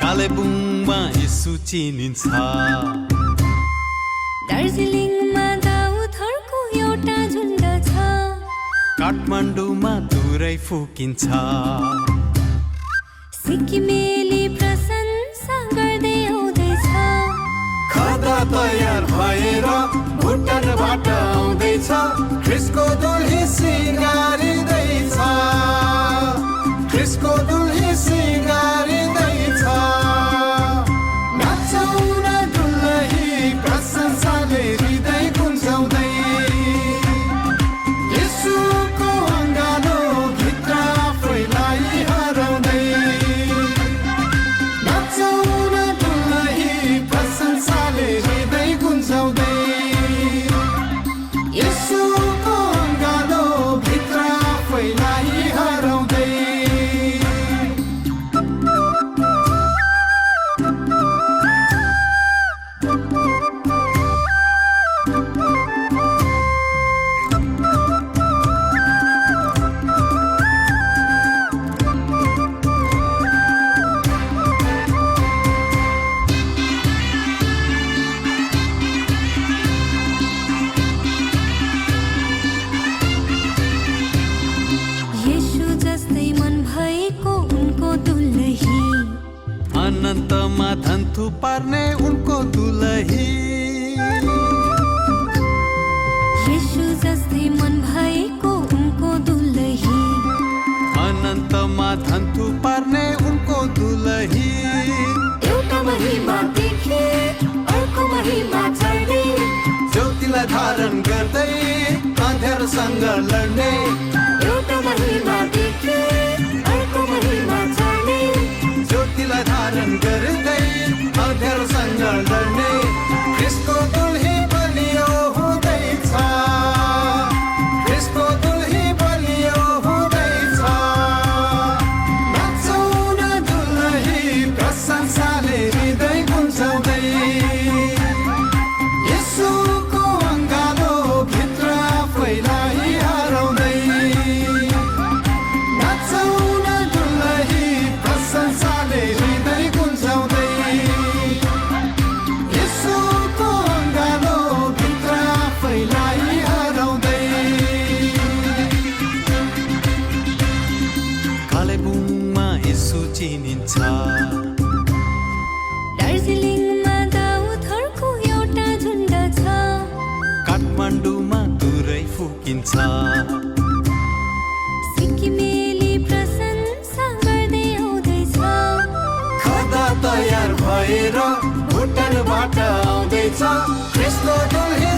कालेबुङमा यीशु चिनिन्छ दार्जिलिङमा दाउथरको एउटा झुण्ड छ काठमाडौँमा तुरै फुकिन्छ सिक्किमेली प्रशंसा गर्दै आउँदैछ खदा तयार भएर भुटानबाट आउँदैछ ख्रिस्टको दुल्ही सिँगारिँदैछ ख्रिस्टको दुल्ही सिँगारिँदैछ नाचौँ न दुल्ही प्रशंसाले हृदय गुन्जाउँदै येशूको अँगालो भित्र आफैलाई हराउँदै नाचौँ न दुल्ही प्रशंसाले हृदय गुन्जाउँदै येशूको अँगालो भित्र आफैलाई हराउँदै येशू जस्तै मन भएको उनको दुल्ही अनन्तमा धन्थु पार्ने उनको दुलही येशू जस्तै मन भएको उनको दुल्ही अनन्तमा धन्थु पार्ने उनको दुलही एउटा महिमा देखे अर्को महिमा चढ्ने ज्योतिलाई धारण गर्दै अँध्यारोसँग लड्ने एउटा महिमा देखे अर्को महिमा चढ्ने ज्योतिलाई धारण गर्दै अँध्यारोसँग लड्ने ख्रिस्टको दुल्ही बलियो हुँदैछ ख्रिस्टको दुल्ही बलियो हुँदैछ नाचौँ न दुल्ही प्रशंसाले हृदय गुन्जाउँदै येशूको अँगालो भित्र आफैलाई हराउँदै नाचौँ न दुल्ही प्रशंसाले हृदय गुन्जाउँदै येशूको अँगालो भित्र आफैलाई हराउँदै कालेबुङमा यीशु चिनिन्छ दार्जिलिङमा दाउथरको एउटा झुण्ड छ काठमाडौँमा तुरै फुकिन्छ सिक्किमेली प्रशंसा गर्दै आउँदैछ खदा तयार भएर भुटानबाट आउँदैछ ख्रिस्टको दुल्ही